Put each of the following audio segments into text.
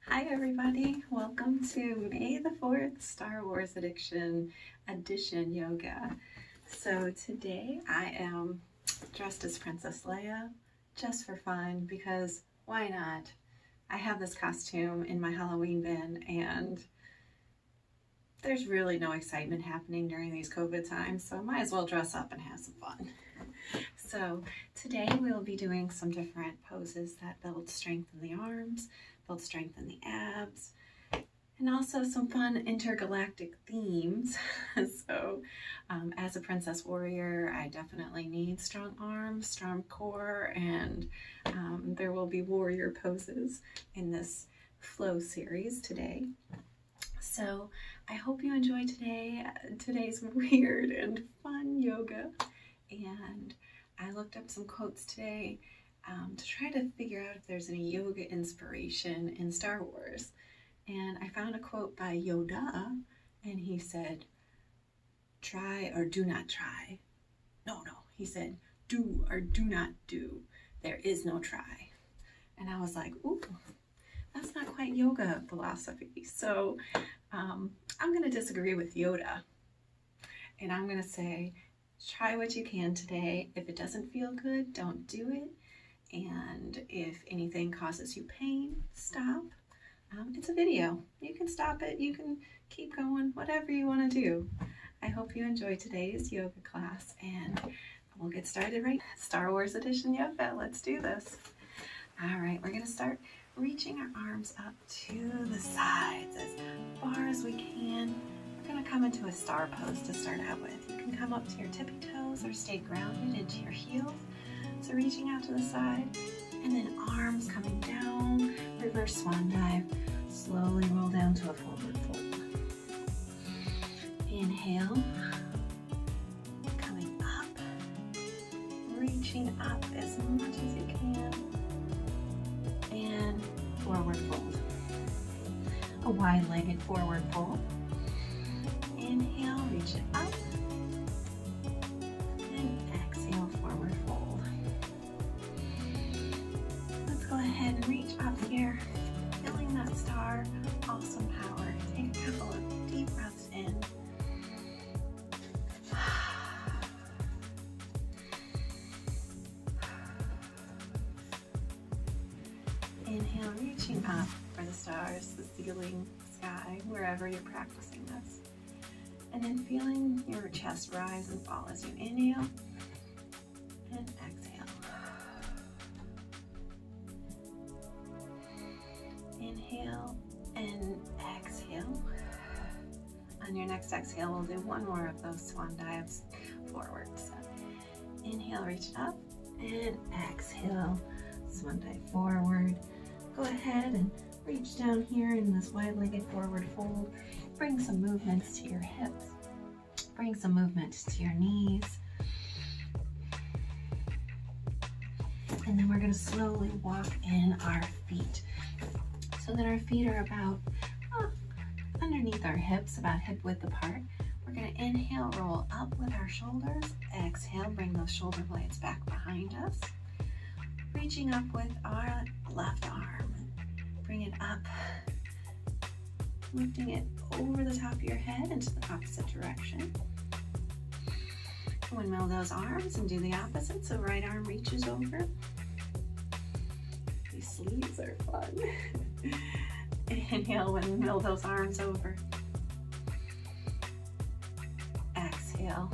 Hi everybody, welcome to May the 4th Star Wars Edition Yoga. So today I am dressed as Princess Leia just for fun because why not? I have this costume in my Halloween bin and there's really no excitement happening during these COVID times, so I might as well dress up and have some fun. So today we'll be doing some different poses that build strength in the arms, build strength in the abs, and also some fun intergalactic themes. So as a princess warrior, I definitely need strong arms, strong core, and there will be warrior poses in this flow series today. So I hope you enjoy today's weird and fun yoga. And I looked up some quotes today to try to figure out if there's any yoga inspiration in Star Wars. And I found a quote by Yoda, and he said, "Try or do not try." No, he said, "Do or do not do. There is no try." And I was like, ooh, that's not quite yoga philosophy. So I'm going to disagree with Yoda. And I'm going to say, try what you can today. If it doesn't feel good, don't do it. And if anything causes you pain, stop. It's a video. You can stop it. You can keep going, whatever you want to do. I hope you enjoy today's yoga class, and we'll get started right now. Star Wars Edition Yoga. Let's do this. All right, we're going to start reaching our arms up to the sides as far as we can. We're going to come into a star pose to start out with. You can come up to your tippy toes or stay grounded into your heels. So reaching out to the side, and then arms coming down, reverse swan dive, slowly roll down to a forward fold. Inhale, coming up, reaching up as much as you can, and forward fold. A wide-legged forward fold. Inhale, reach it up, and exhale, forward fold. Let's go ahead and reach up here, feeling that star, awesome power. Take a couple of deep breaths in. Inhale, reaching up for the stars, the ceiling, sky, wherever you're practicing this. And then feeling your chest rise and fall as you inhale and exhale. Inhale and exhale. On your next exhale, we'll do one more of those swan dives forward. So inhale, reach up, and exhale, swan dive forward. Go ahead and reach down here in this wide-legged forward fold. Bring some movements to your hips. Bring some movement to your knees. And then we're going to slowly walk in our feet so that our feet are about underneath our hips, about hip width apart. We're going to inhale, roll up with our shoulders. Exhale, bring those shoulder blades back behind us. Reaching up with our left arm. Bring it up. Lifting it over the top of your head into the opposite direction. Windmill those arms and do the opposite. So right arm reaches over. These sleeves are fun. Inhale, windmill those arms over. Exhale.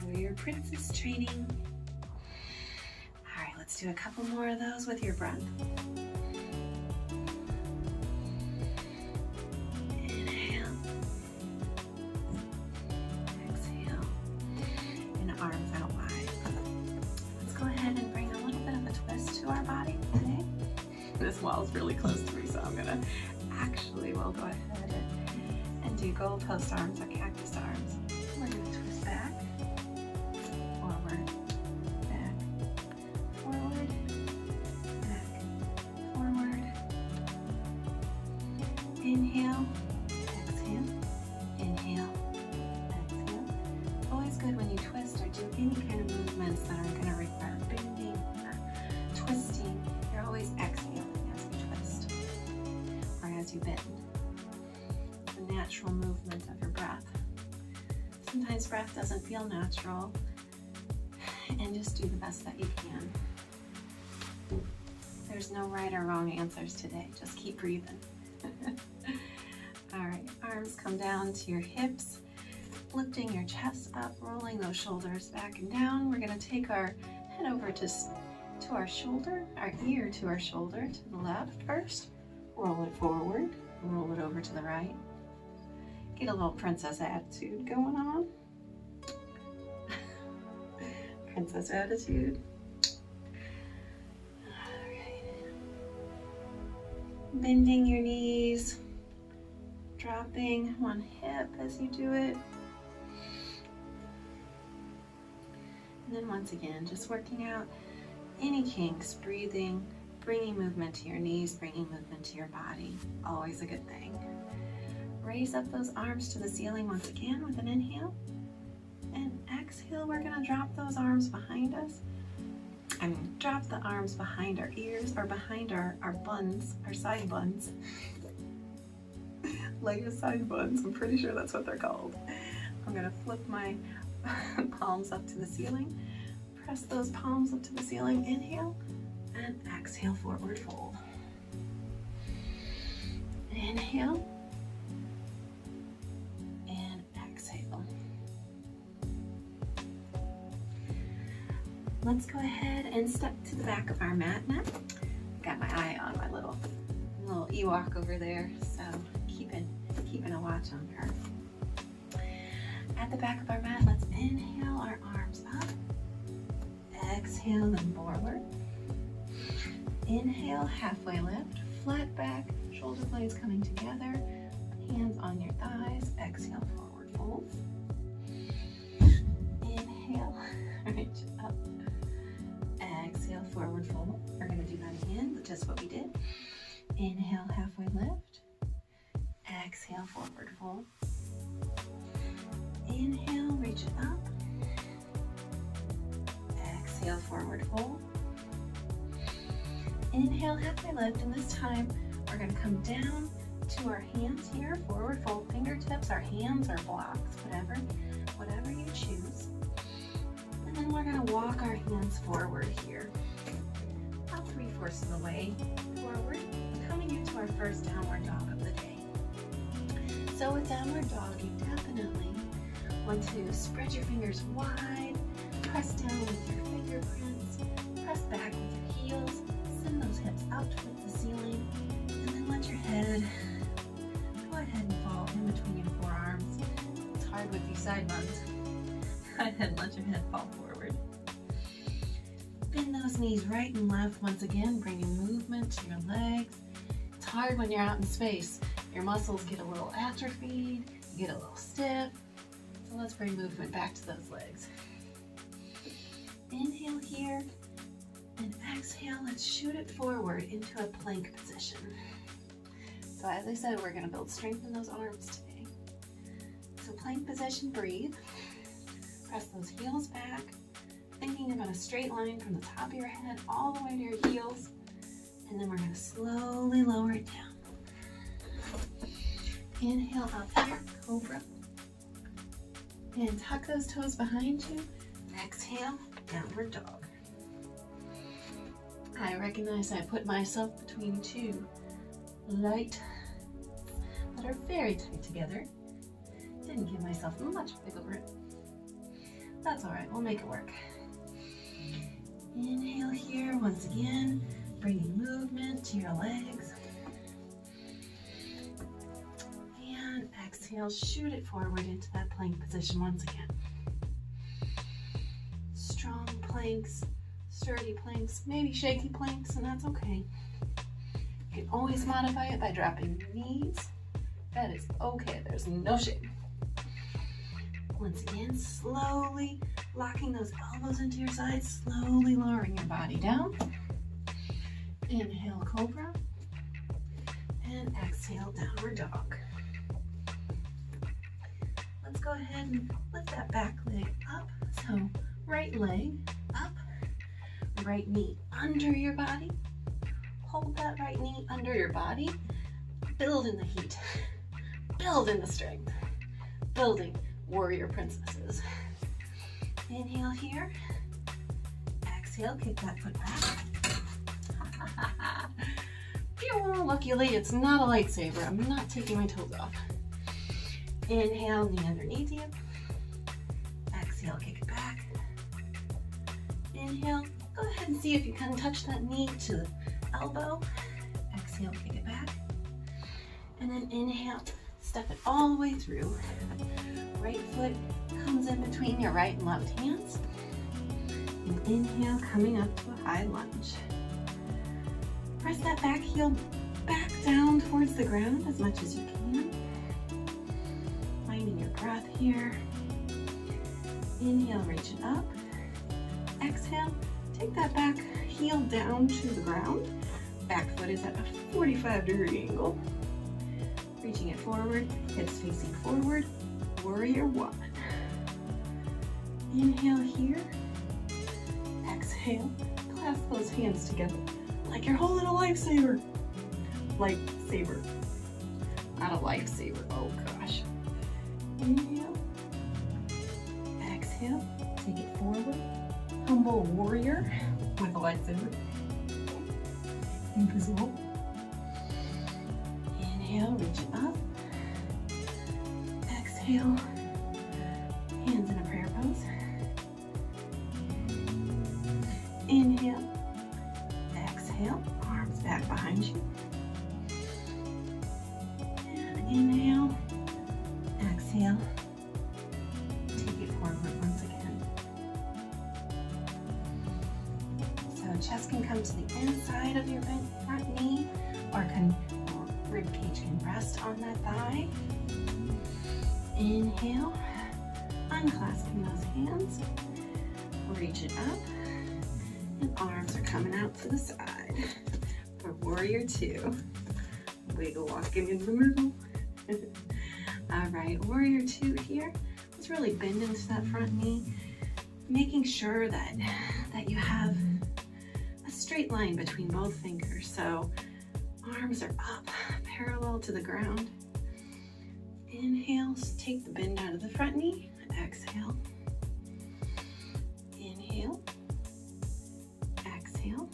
Warrior princess training. All right, let's do a couple more of those with your breath. Arms out wide. Let's go ahead and bring a little bit of a twist to our body today. This wall is really close to me, so we'll go ahead and do goalpost arms or cactus arms. We're going to twist back, forward, back, forward, back, forward. Inhale, exhale, inhale, exhale. Always good when you twist or do any kind of movements that are going to require bending or twisting. You're always exhaling as you twist. you bend. The natural movement of your breath. Sometimes breath doesn't feel natural, and just do the best that you can. There's no right or wrong answers today. Just keep breathing. All right, arms come down to your hips, lifting your chest up, rolling those shoulders back and down. We're gonna take our head over to our shoulder, our ear to our shoulder, to the left first. Roll it forward, roll it over to the right. Get a little princess attitude going on. Princess attitude. All right. Bending your knees, dropping one hip as you do it. And then once again, just working out any kinks, breathing, bringing movement to your knees, bringing movement to your body. Always a good thing. Raise up those arms to the ceiling once again with an inhale. And exhale, we're gonna drop those arms behind us. Drop the arms behind our ears or behind our buns, our side buns. Like side buns, I'm pretty sure that's what they're called. I'm gonna flip my palms up to the ceiling. Press those palms up to the ceiling, inhale, and exhale, forward fold. Inhale, and exhale. Let's go ahead and step to the back of our mat now. Got my eye on my little Ewok over there, so keeping a watch on her. At the back of our mat, let's inhale our arms up. Exhale them forward. Inhale, halfway lift, flat back, shoulder blades coming together, hands on your thighs. Exhale, forward fold. Inhale, reach up. Exhale, forward fold. We're going to do that again, just what we did. Inhale, halfway lift. Exhale, forward fold. Inhale, reach it up. Exhale, forward fold. Inhale, halfway lift, and this time we're going to come down to our hands here, forward fold, fingertips, our hands or blocks, whatever you choose. And then we're going to walk our hands forward here, about 3/4 of the way forward, coming into our first downward dog of the day. So with downward dog, you definitely want to spread your fingers wide, press down with your fingerprints, press back with your heels, send those hips out towards the ceiling, and then let your head go ahead and fall in between your forearms. It's hard with these side buns. Go ahead and let your head fall forward. Bend those knees right and left once again, bringing movement to your legs. It's hard when you're out in space. Your muscles get a little atrophied, you get a little stiff. So let's bring movement back to those legs. Inhale here, and exhale, let's shoot it forward into a plank position. So as I said, we're gonna build strength in those arms today. So plank position, breathe. Press those heels back, thinking about a straight line from the top of your head all the way to your heels. And then we're gonna slowly lower it down. Inhale up here, cobra. And tuck those toes behind you. Exhale, downward dog. I recognize I put myself between two light that are very tight together. Didn't give myself much wiggle room. That's all right, we'll make it work. Inhale here once again, bringing movement to your legs. And exhale, shoot it forward into that plank position once again. Strong planks, sturdy planks, maybe shaky planks, and that's okay. You can always modify it by dropping your knees. That is okay, there's no shame. Once again, slowly locking those elbows into your sides, slowly lowering your body down. Inhale, cobra. And exhale, downward dog. Let's go ahead and lift that back leg up. So right leg up, right knee under your body. Hold that right knee under your body. Build in the heat, build in the strength, building warrior princesses. Inhale here, exhale, kick that foot back. Luckily, it's not a lightsaber. I'm not taking my toes off. Inhale, knee underneath you. Exhale, kick it back. Inhale, go ahead and see if you can touch that knee to the elbow. Exhale, kick it back. And then inhale, step it all the way through. Right foot comes in between your right and left hands. And inhale, coming up to a high lunge. Press that back heel back down towards the ground as much as you can. Finding your breath here. Inhale, reach it up. Exhale, take that back heel down to the ground. Back foot is at a 45-degree angle. Reaching it forward, hips facing forward. Warrior one. Inhale here. Exhale, clasp those hands together like you're holding a lifesaver. Lightsaber, not a lifesaver. Oh gosh. Inhale. Exhale. Take it forward. Humble warrior with a lightsaber. Invisible. Inhale. Reach it up. Exhale. Hands in a prayer pose. Inhale. Exhale. Arms back behind you. Inhale, exhale, take it forward once again. So chest can come to the inside of your front knee, or rib cage can rest on that thigh. Inhale, unclasping those hands, reach it up, and arms are coming out to the side for warrior two. Wiggle walking in the middle. All right, warrior two here. Let's really bend into that front knee, making sure that you have a straight line between both fingers. So arms are up, parallel to the ground. Inhale, take the bend out of the front knee. Exhale. Inhale. Exhale.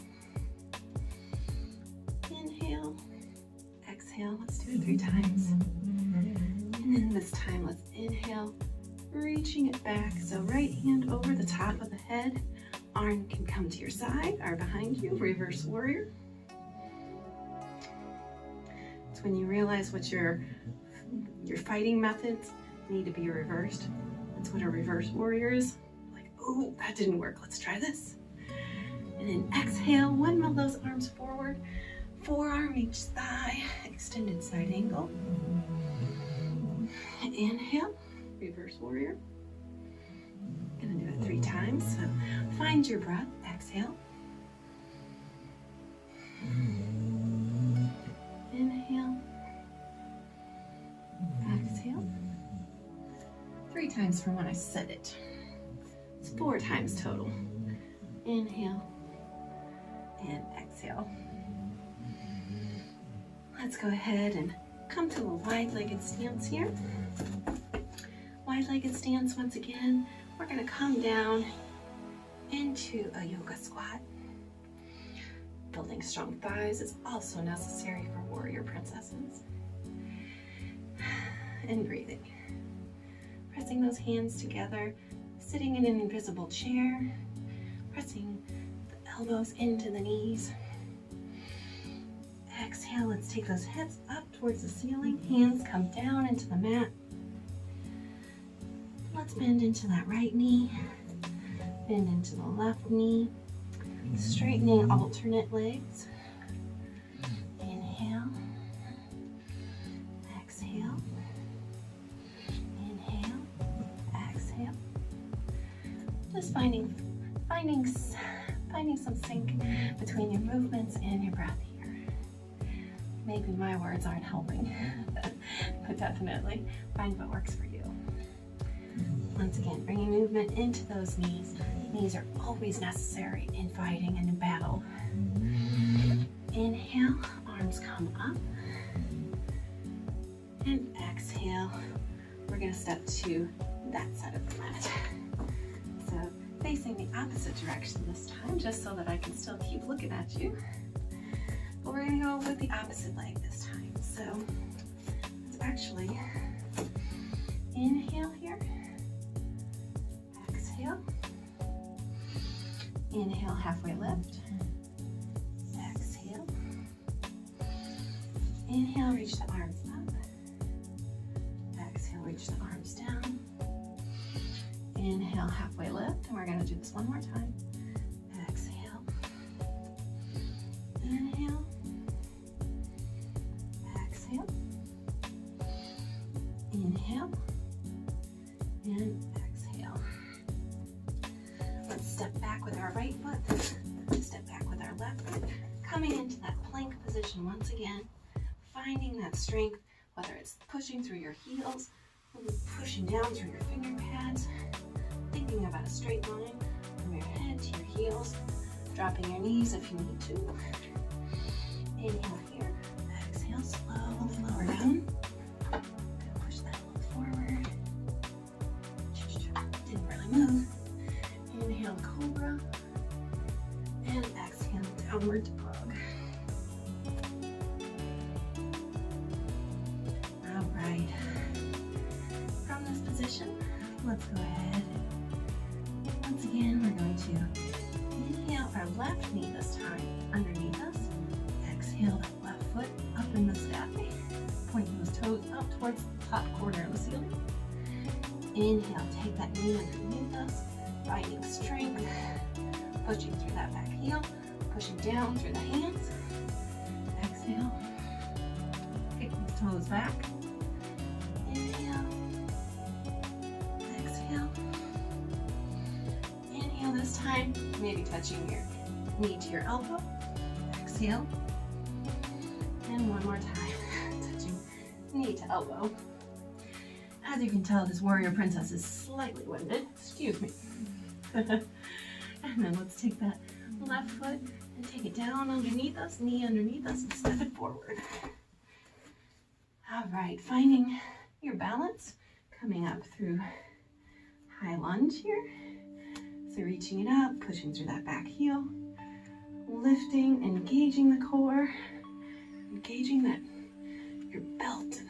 Inhale. Exhale. Let's do it 3 times. And then this time, let's inhale, reaching it back. So right hand over the top of the head. Arm can come to your side or behind you. Reverse warrior. It's when you realize what your fighting methods need to be reversed. That's what a reverse warrior is. Like, oh, that didn't work. Let's try this. And then exhale, windmill those arms forward. Forearm each thigh, extended side angle. Inhale, reverse warrior. Gonna do it 3 times, so find your breath. Exhale. Inhale. Exhale. 3 times from when I said it. It's 4 times total. Inhale and exhale. Let's go ahead and come to a wide-legged stance here. Wide-legged stance once again. We're going to come down into a yoga squat. Building strong thighs is also necessary for warrior princesses. And breathing. Pressing those hands together, sitting in an invisible chair, pressing the elbows into the knees. Exhale, let's take those hips up towards the ceiling. Hands come down into the mat. Let's bend into that right knee, bend into the left knee, straightening alternate legs. Inhale, exhale, inhale, exhale. Just finding some sync between your movements and your breath here. Maybe my words aren't helping, but definitely find what works for you. Once again, bringing movement into those knees. Knees are always necessary in fighting and in battle. Inhale, arms come up. And exhale. We're gonna step to that side of the mat. So facing the opposite direction this time, just so that I can still keep looking at you. But we're gonna go with the opposite leg this time. So let's actually inhale here. Exhale. Inhale, halfway lift. Exhale. Inhale, reach the arms up. Exhale, reach the arms down. Inhale, halfway lift, and we're going to do this one more time. Exhale. Inhale. Exhale. Inhale. And exhale. Let's step back with our right foot. Step back with our left foot. Coming into that plank position once again. Finding that strength, whether it's pushing through your heels, pushing down through your finger pads, thinking about a straight line from your head to your heels, dropping your knees if you need to. Inhale here, exhale, slowly lower down. Push that a little forward. Didn't really move. Inhale, cobra, and exhale, downward dog. All right. From this position, let's go ahead. Once again, we're going to inhale our left knee this time underneath us. Exhale that left foot up in the sky. Pointing those toes up towards the top corner of the ceiling. Inhale, take that knee underneath us, finding strength, pushing through that back heel, pushing down through the hands. Exhale, kick those toes back. Inhale, exhale. Inhale this time, maybe touching your knee to your elbow. Exhale. And one more time, touching knee to elbow. As you can tell, this warrior princess is slightly winded. Excuse me. And then let's take that left foot and take it down underneath us, knee underneath us, and step it forward. All right, finding your balance, coming up through high lunge here. So reaching it up, pushing through that back heel, lifting, engaging the core, engaging that your belt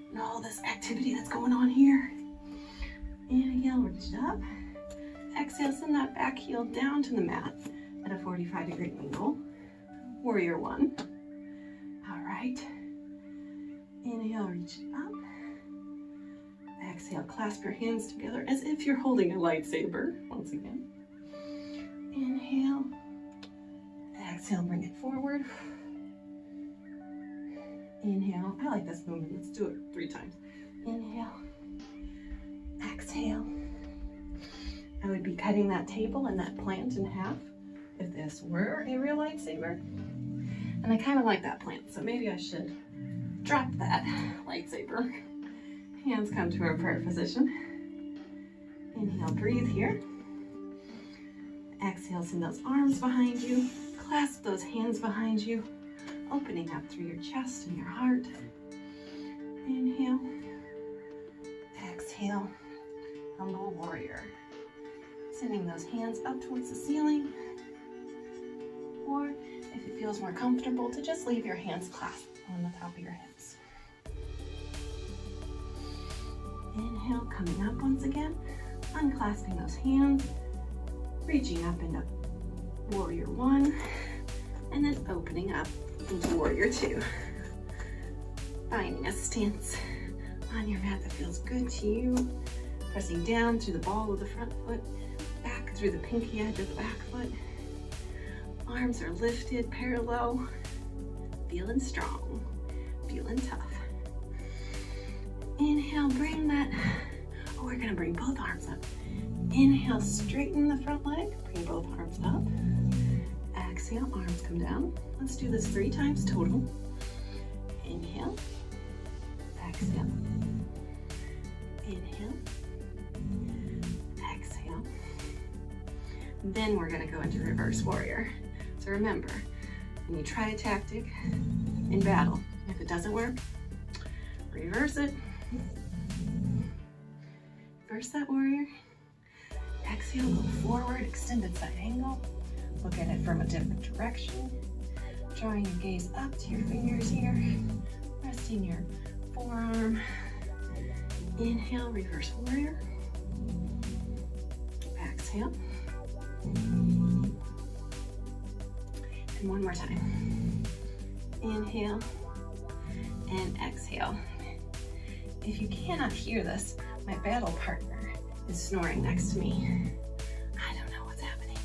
and all this activity that's going on here. Inhale, reach it up. Exhale, send that back heel down to the mat at a 45-degree angle. Warrior one. All right. Inhale, reach it up. Exhale, clasp your hands together as if you're holding a lightsaber. Once again. Inhale. Exhale, bring it forward. Inhale. I like this movement. Let's do it 3 times. Inhale. Exhale. I would be cutting that table and that plant in half if this were a real lightsaber. And I kind of like that plant, so maybe I should drop that lightsaber. Hands come to a prayer position. Inhale, breathe here. Exhale, send those arms behind you. Clasp those hands behind you, opening up through your chest and your heart. Inhale. Exhale, humble warrior. Sending those hands up towards the ceiling. Or if it feels more comfortable, to just leave your hands clasped on the top of your hips. Inhale, coming up once again, unclasping those hands, reaching up into warrior one, and then opening up into warrior two. Finding a stance on your mat that feels good to you, pressing down through the ball of the front foot, back through the pinky edge of the back foot. Arms are lifted, parallel, feeling strong, feeling tough. Inhale, bring that, we're gonna bring both arms up. Inhale, straighten the front leg, bring both arms up. Exhale, arms come down. Let's do this 3 times total. Inhale, exhale, inhale, exhale. Then we're gonna go into reverse warrior. So remember, when you try a tactic in battle, if it doesn't work, Reverse it. Reverse that warrior. Exhale, go forward, extended side angle. Look at it from a different direction. Drawing your gaze up to your fingers here. Resting your forearm. Inhale, reverse warrior. Exhale. And one more time. Inhale and exhale. If you cannot hear this, my battle partner is snoring next to me. I don't know what's happening.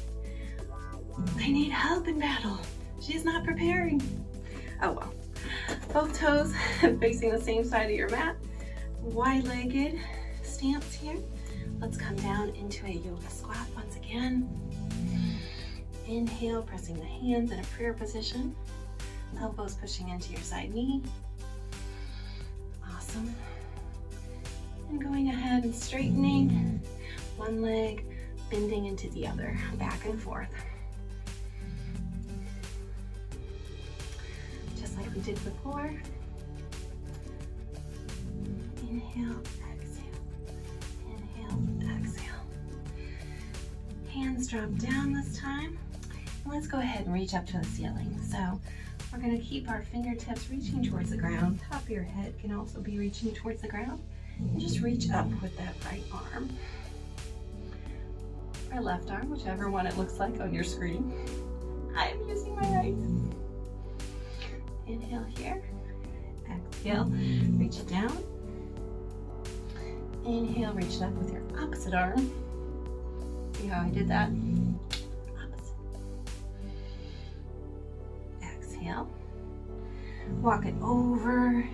I need help in battle. She's not preparing. Oh well. Both toes facing the same side of your mat. Wide-legged stance here. Let's come down into a yoga squat once again. Inhale, pressing the hands in a prayer position. Elbows pushing into your side knee. Awesome. And going ahead and straightening. One leg bending into the other, back and forth. Just like we did before. Inhale, exhale. Inhale, exhale. Hands drop down this time. And let's go ahead and reach up to the ceiling. So we're going to keep our fingertips reaching towards the ground. Top of your head can also be reaching towards the ground. And just reach up with that right arm. Or left arm, whichever one it looks like on your screen. I am using my right. Inhale here. Exhale, reach it down. Inhale, reach it up with your opposite arm. See how I did that? Opposite. Exhale. Walk it over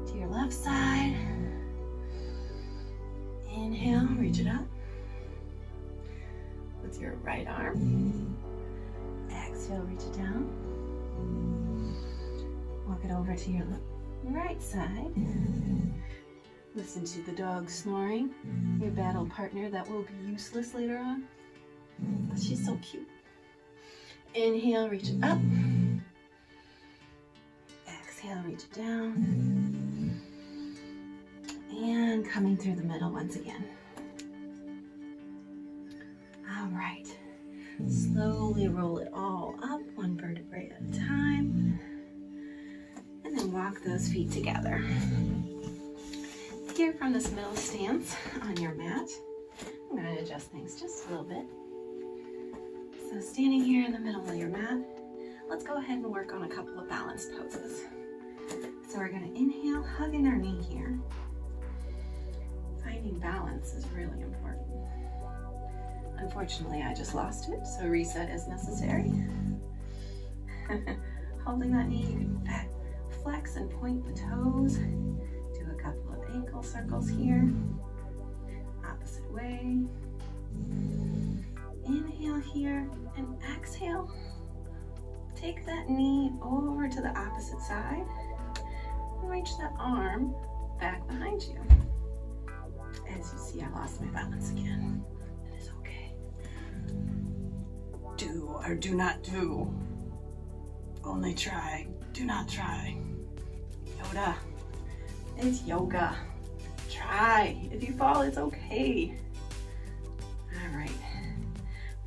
to your left side. Inhale, reach it up with your right arm. Exhale, reach it down. Walk it over to your right side. Listen to the dog snoring, your battle partner that will be useless later on. But she's so cute. Inhale, reach it up. Exhale, reach it down. And coming through the middle once again. All right. Slowly roll it all up, one vertebrae at a time. And then walk those feet together. Here from this middle stance on your mat, I'm going to adjust things just a little bit. So standing here in the middle of your mat, let's go ahead and work on a couple of balance poses. So we're going to inhale, hugging our knee here. Finding balance is really important. Unfortunately, I just lost it, so reset is necessary. Holding that knee, you can flex and point the toes. Couple of ankle circles here. Opposite way. Inhale here and exhale. Take that knee over to the opposite side and reach that arm back behind you. As you see, I lost my balance again. It is okay. Do or do not do. Only try. Do not try. Yoda. It's yoga. Try. If you fall, it's okay. All right.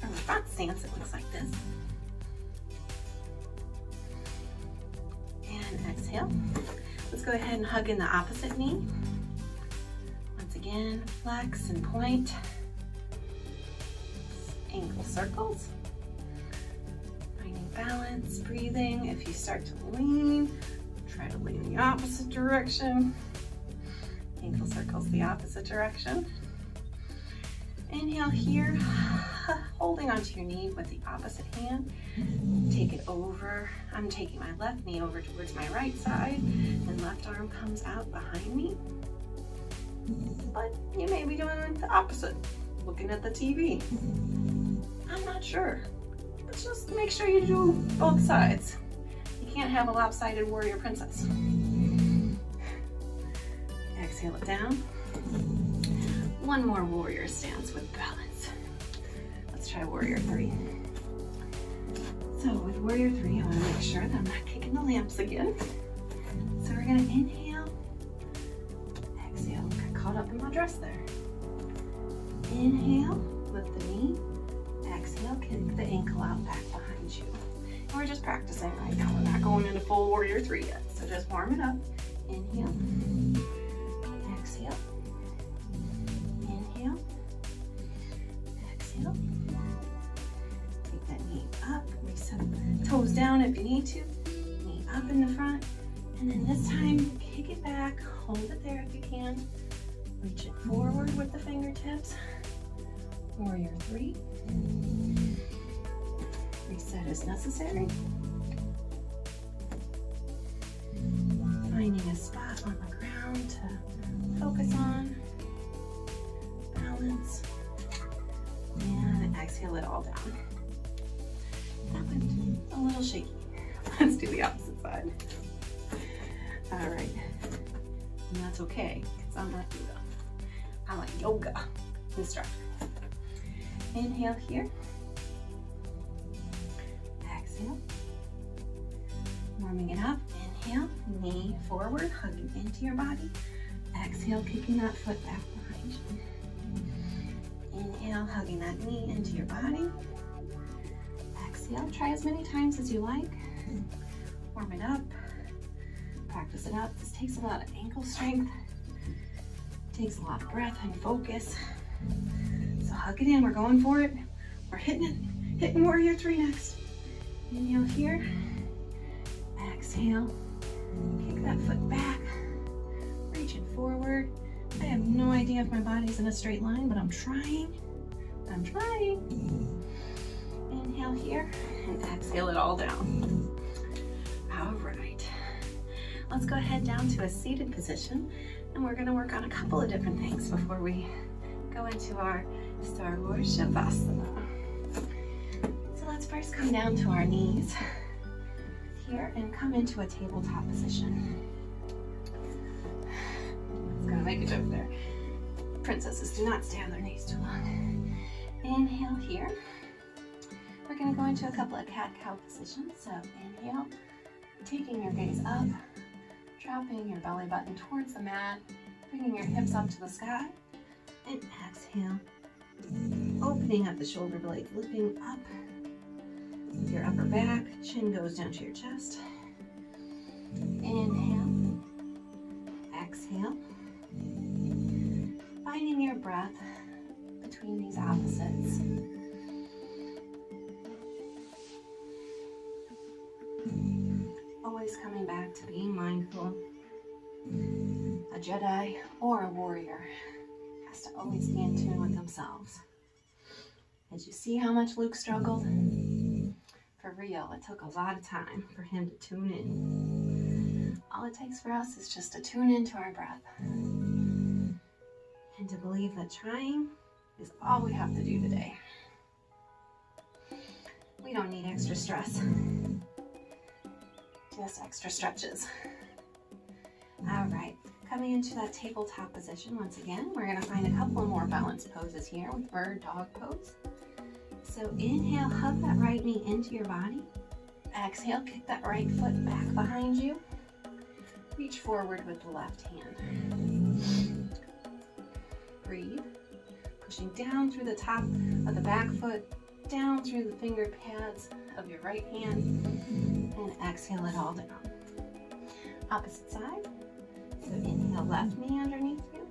From the front stance, it looks like this. And exhale. Let's go ahead and hug in the opposite knee. Once again, flex and point. Ankle circles. Finding balance, breathing. If you start to lean, try to lean the opposite direction. Ankle circles the opposite direction. Inhale here, holding onto your knee with the opposite hand. Take it over. I'm taking my left knee over towards my right side, and left arm comes out behind me. But you may be doing the opposite, looking at the TV. I'm not sure. But just make sure you do both sides. You can't have a lopsided warrior princess. Exhale it down. One more warrior stance with balance. Let's try warrior 3. So with warrior 3, I want to make sure that I'm not kicking the lamps again. So we're going to inhale dress there. Inhale, lift the knee. Exhale, kick the ankle out back behind you. And we're just practicing right now. We're not going into full warrior 3 yet. So just warm it up. Inhale. Exhale. Inhale. Exhale. Take that knee up. Reset toes down if you need to. Knee up in the front. And then this time, kick it back. Hold it there if you can. Reach it forward with the fingertips. Warrior 3. Reset as necessary. Finding a spot on the ground to focus on. Balance. And exhale it all down. That went a little shaky. Let's do the opposite side. All right. And that's okay, because I'm not Buddha. I'm a yoga instructor. Inhale here. Exhale. Warming it up. Inhale, knee forward, hugging into your body. Exhale, kicking that foot back behind you. Inhale, hugging that knee into your body. Exhale, try as many times as you like. Warm it up. Practice it out. This takes a lot of ankle strength. Takes a lot of breath and focus. So hug it in. We're going for it. We're hitting it. Hitting warrior 3 next. Inhale here. Exhale. Kick that foot back. Reaching forward. I have no idea if my body's in a straight line, but I'm trying. I'm trying. Inhale here and exhale it all down. All right. Let's go ahead down to a seated position, and we're going to work on a couple of different things before we go into our Star Wars Shavasana. So let's first come down to our knees here and come into a tabletop position. It's going to make a joke there. Princesses do not stay on their knees too long. Inhale here. We're going to go into a couple of cat-cow positions. So inhale, taking your gaze up, dropping your belly button towards the mat, bringing your hips up to the sky, and exhale, opening up the shoulder blades, lifting up with your upper back, chin goes down to your chest. Inhale, exhale, finding your breath between these opposites. Always coming back to being mindful. A Jedi or a warrior has to always be in tune with themselves. Did you see how much Luke struggled? For real, it took a lot of time for him to tune in. All it takes for us is just to tune into our breath and to believe that trying is all we have to do today. We don't need extra stress. Just extra stretches. All right, coming into that tabletop position once again, we're going to find a couple more balance poses here with bird dog pose. So inhale, hug that right knee into your body. Exhale, kick that right foot back behind you. Reach forward with the left hand. Breathe, pushing down through the top of the back foot, down through the finger pads of your right hand, and exhale it all down. Opposite side. So inhale, left knee underneath you.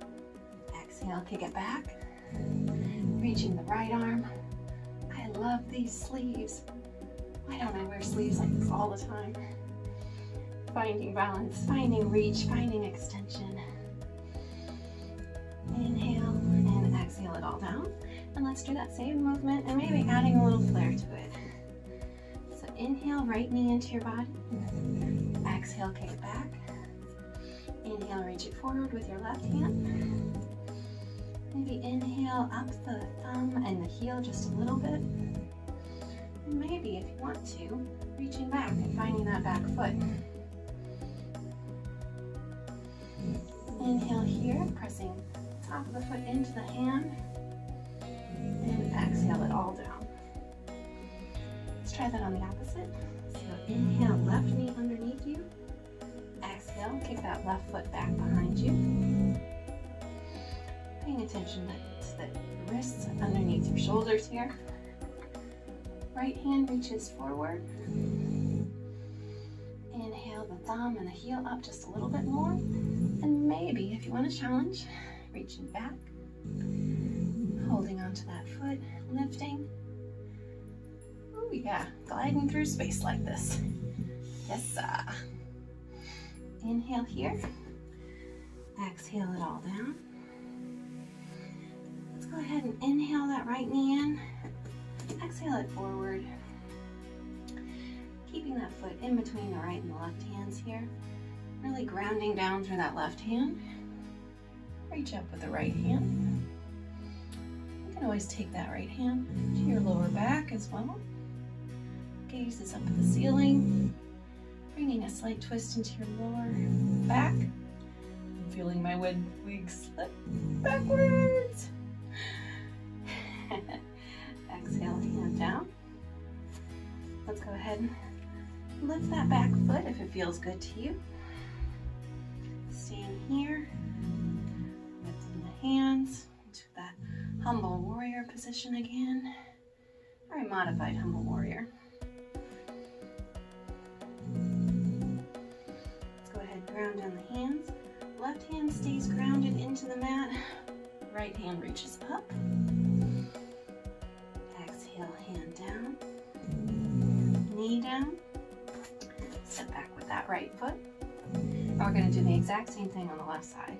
Exhale, kick it back. Reaching the right arm. I love these sleeves. Why don't I wear sleeves like this all the time? Finding balance, finding reach, finding extension. Inhale and exhale it all down. And let's do that same movement and maybe adding a little flair to it. So inhale, right knee into your body. Exhale, kick it back. Inhale, reach it forward with your left hand. Maybe inhale up the thumb and the heel just a little bit. And maybe, if you want to, reaching back and finding that back foot. Inhale here, pressing the top of the foot into the hand. And exhale it all down. Let's try that on the opposite. So inhale, left knee underneath you. Exhale, kick that left foot back behind you. paying attention to the wrists underneath your shoulders here. Right hand reaches forward. Inhale the thumb and the heel up just a little bit more. And maybe, if you want to challenge, reaching back, holding onto that foot, lifting. Oh yeah, gliding through space like this. Yes, sir. Inhale here. Exhale it all down. Let's go ahead and inhale that right knee in. Exhale it forward. Keeping that foot in between the right and the left hands here. Really grounding down through that left hand. Reach up with the right hand. You can always take that right hand to your lower back as well. Gaze is up at the ceiling. Bringing a slight twist into your lower back. I'm feeling my wig slip backwards. Exhale, hand down. Let's go ahead and lift that back foot if it feels good to you. Staying here, lifting the hands into that humble warrior position again. Or a modified humble warrior. Let's go ahead and ground down the hands. Left hand stays grounded into the mat. Right hand reaches up. Exhale, hand down. Knee down. Step back with that right foot. And we're going to do the exact same thing on the left side.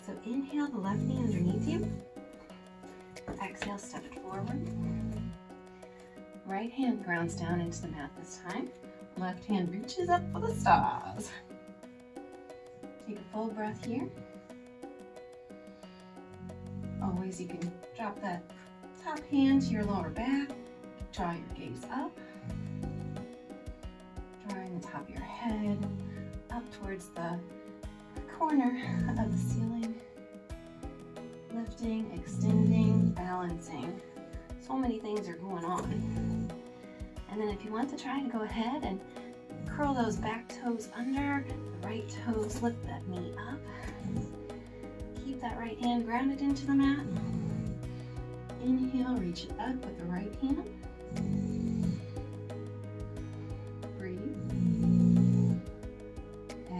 So inhale the left knee underneath you. Exhale, step it forward. Right hand grounds down into the mat this time. Left hand reaches up for the stars. Take a full breath here. Always you can drop that top hand to your lower back. Draw your gaze up. Drawing the top of your head up towards the corner of the ceiling. Lifting, extending, balancing. So many things are going on. And then if you want to try to go ahead and curl those back toes under, the right toes, lift that knee up. Keep that right hand grounded into the mat. Inhale, reach it up with the right hand. Breathe.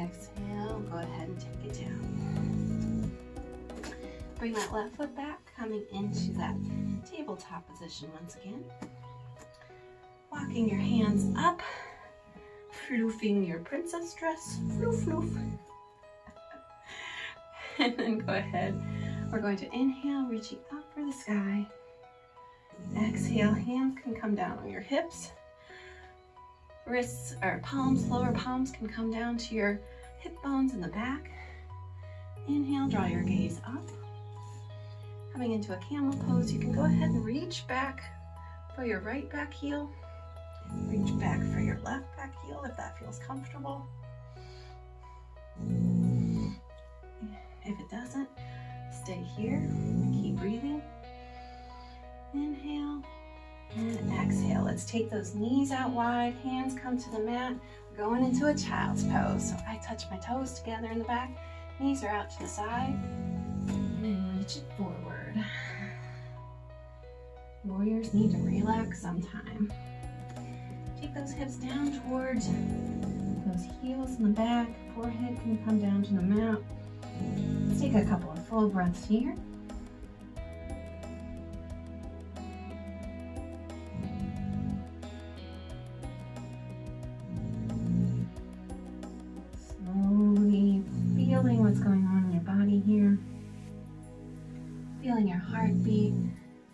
Exhale, go ahead and take it down. Bring that left foot back, coming into that tabletop position once again. Walking your hands up, floofing your princess dress, floof, floof. And then go ahead, we're going to inhale, reaching up for the sky. Exhale, hands can come down on your hips. Wrists or palms, lower palms can come down to your hip bones in the back. Inhale, draw your gaze up. Coming into a camel pose, you can go ahead and reach back for your right back heel. Reach back for your left back heel if that feels comfortable. If it doesn't, stay here. Keep breathing. Inhale and exhale. Let's take those knees out wide. Hands come to the mat. We're going into a child's pose. So I touch my toes together in the back. Knees are out to the side. And reach it forward. Warriors need to relax sometime. Take those hips down towards those heels in the back. Forehead can come down to the mat. Let's take a couple of full breaths here. Slowly feeling what's going on in your body here. Feeling your heartbeat.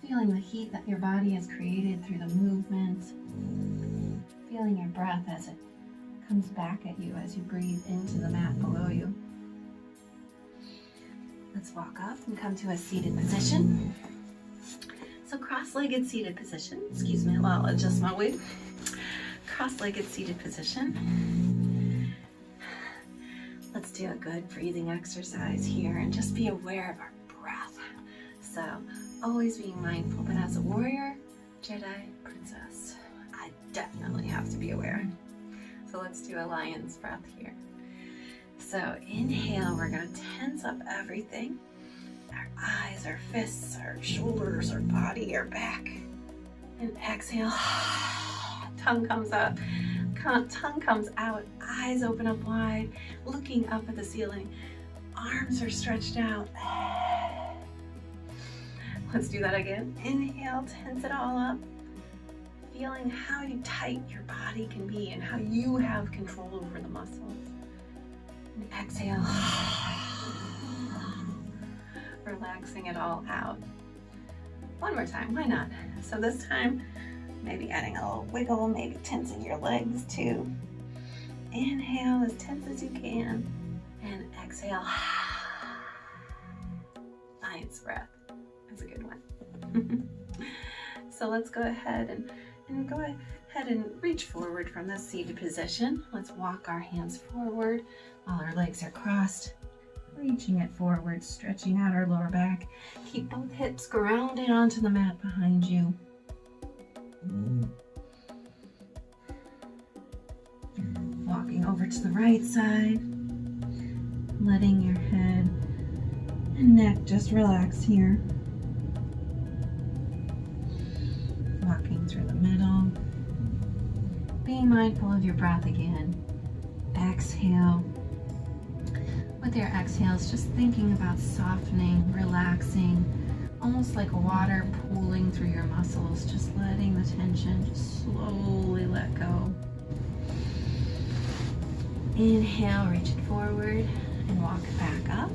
Feeling the heat that your body has created through the movement. Feeling your breath as it comes back at you as you breathe into the mat below you. Let's walk up and come to a seated position. So cross-legged seated position. Excuse me while I adjust my wig. Cross-legged seated position. Let's do a good breathing exercise here and just be aware of our breath. So always being mindful, but as a warrior, Jedi, princess, I definitely have to be aware. So let's do a lion's breath here. So inhale, we're going to tense up everything. our eyes, our fists, our shoulders, our body, our back. And exhale, tongue comes up, tongue comes out, eyes open up wide, looking up at the ceiling. Arms are stretched out. Let's do that again. Inhale, tense it all up. Feeling how tight your body can be and how you have control over the muscles. And exhale. Relaxing it all out. One more time, why not? So this time, maybe adding a little wiggle, maybe tensing your legs too. Inhale as tense as you can. And exhale. Nice breath. That's a good one. So let's go ahead and reach forward from the seated position. Let's walk our hands forward while our legs are crossed. Reaching it forward, stretching out our lower back. Keep both hips grounded onto the mat behind you. Walking over to the right side. Letting your head and neck just relax here. Walking through the middle. Being mindful of your breath again. Exhale. With your exhales, just thinking about softening, relaxing, almost like water pooling through your muscles, just letting the tension just slowly let go. Inhale, reach it forward and walk it back up.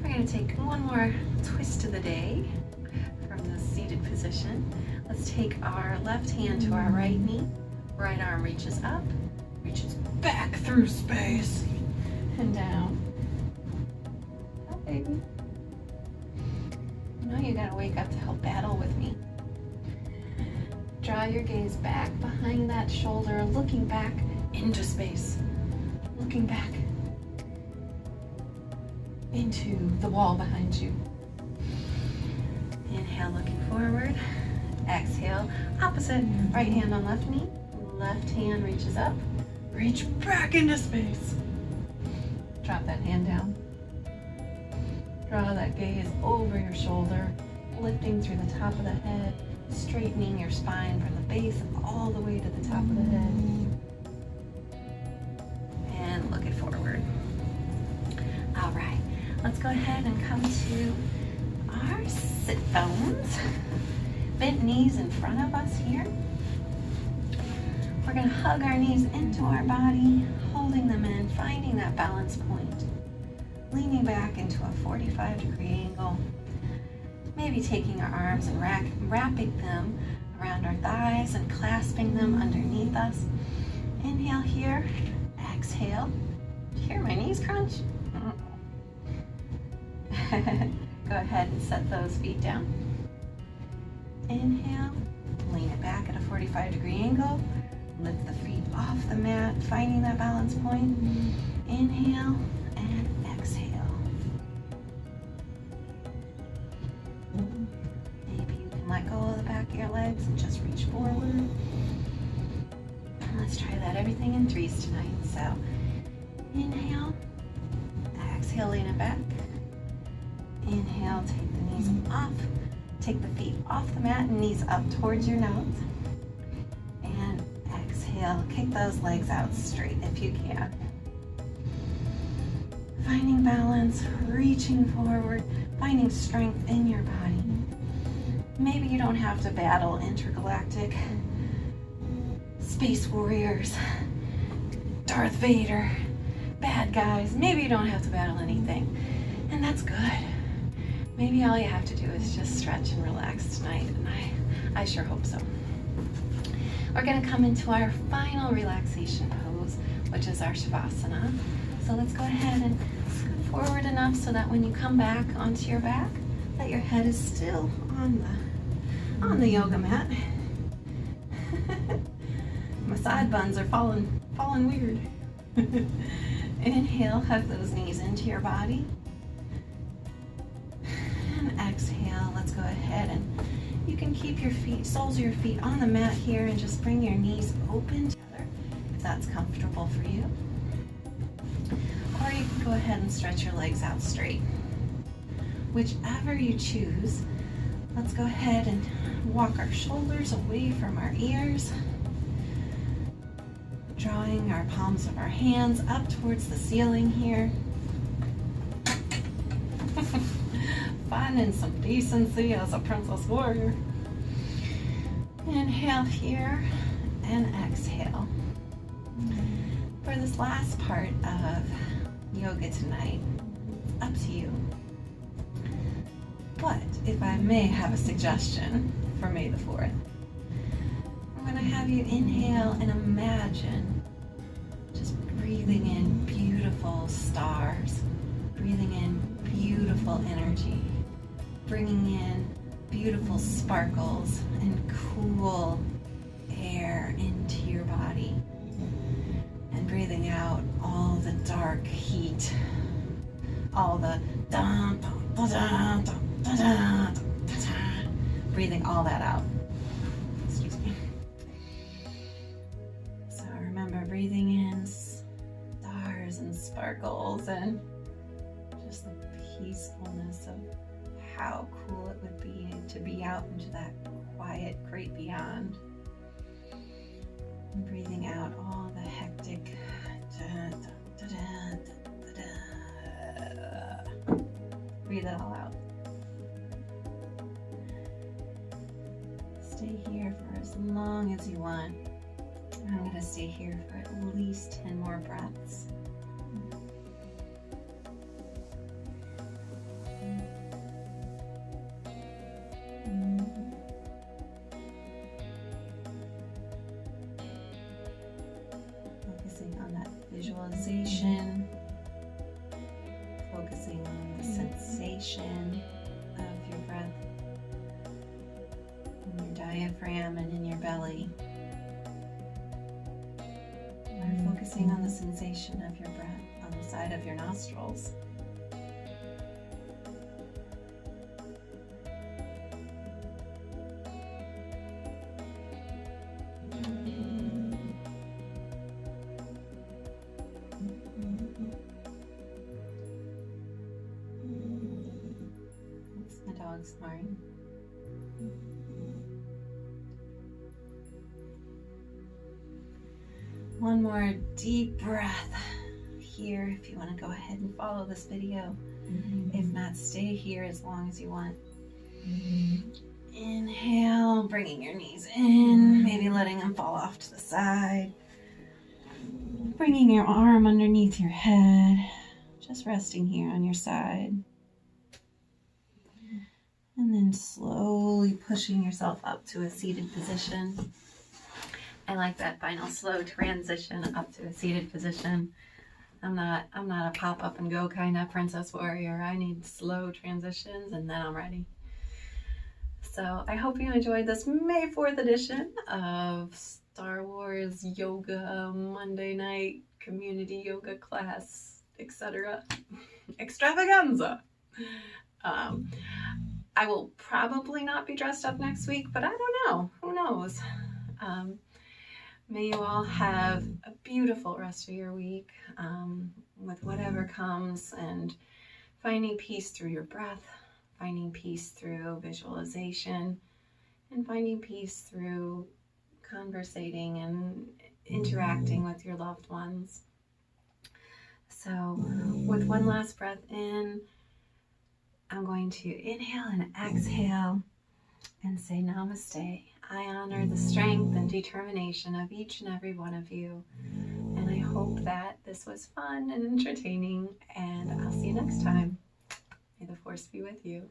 We're going to take one more twist of the day from the seated position. Let's take our left hand to our right knee. Right arm reaches up, reaches back through space and down. Oh, baby. You know you gotta wake up to help battle with me. Draw your gaze back behind that shoulder, looking back into space. Looking back into the wall behind you. Inhale, looking forward. Exhale, opposite. Right hand on left knee. Left hand reaches up. Reach back into space. Drop that hand down. Draw that gaze over your shoulder, lifting through the top of the head, straightening your spine from the base all the way to the top of the head. And look it forward. All right, let's go ahead and come to our sit bones. Bent knees in front of us here. We're going to hug our knees into our body, holding them in, finding that balance point. Leaning back into a 45-degree angle. Maybe taking our arms and wrapping them around our thighs and clasping them underneath us. Inhale here, exhale. Did you hear my knees crunch? Go ahead and set those feet down. Inhale, lean it back at a 45-degree angle. Lift the feet off the mat, finding that balance point. Inhale and exhale. Maybe you can let go of the back of your legs and just reach forward. And let's try that everything in threes tonight. So inhale, exhale, lean it back. Inhale, take the knees off. Take the feet off the mat and knees up towards your nose. And exhale, kick those legs out straight if you can. Finding balance, reaching forward, finding strength in your body. Maybe you don't have to battle intergalactic space warriors, Darth Vader, bad guys. Maybe you don't have to battle anything, and that's good. Maybe all you have to do is just stretch and relax tonight, and I sure hope so. We're going to come into our final relaxation pose, which is our Shavasana. So let's go ahead and scoot forward enough so that when you come back onto your back, that your head is still on the yoga mat. My side buns are falling weird. Inhale, hug those knees into your body. And exhale, let's go ahead and you can keep your feet, soles of your feet on the mat here and just bring your knees open together if that's comfortable for you. Or you can go ahead and stretch your legs out straight. whichever you choose. Let's go ahead and walk our shoulders away from our ears, drawing our palms of our hands up towards the ceiling here. Finding some decency as a princess warrior. Inhale here and exhale. For this last part of yoga tonight, it's up to you. But if I may have a suggestion for May the 4th, I'm going to have you inhale and imagine just breathing in beautiful stars, breathing in beautiful energy, bringing in beautiful sparkles and cool air into your body, and breathing out all the dark heat, all the dun, dun, dun, dun, dun, dun, dun, dun, dun, breathing all that out. Excuse me. So remember, breathing in stars and sparkles and just the peacefulness of how cool it would be to be out into that quiet, great beyond. And breathing out all the hectic. Breathe it all out. Stay here for as long as you want. I'm going to stay here for at least 10 more breaths. Focusing on that visualization, focusing on the sensation of your breath in your diaphragm and in your belly. Or focusing on the sensation of your breath on the side of your nostrils. That's my dog snoring. One more deep breath here if you want to go ahead and follow this video. If not, stay here as long as you want. Inhale, bringing your knees in, maybe letting them fall off to the side. Bringing your arm underneath your head, just resting here on your side. And then slowly pushing yourself up to a seated position. I like that final slow transition up to a seated position. I'm not a pop up and go kind of princess warrior. I need slow transitions and then I'm ready. So I hope you enjoyed this May 4th edition of Star Wars Yoga Monday night community yoga class, etc. extravaganza. I will probably not be dressed up next week, but I don't know. Who knows? May you all have a beautiful rest of your week with whatever comes, and finding peace through your breath, finding peace through visualization, and finding peace through conversating and interacting with your loved ones. So with one last breath in, I'm going to inhale and exhale and say namaste. I honor the strength and determination of each and every one of you. And I hope that this was fun and entertaining, and I'll see you next time. May the force be with you.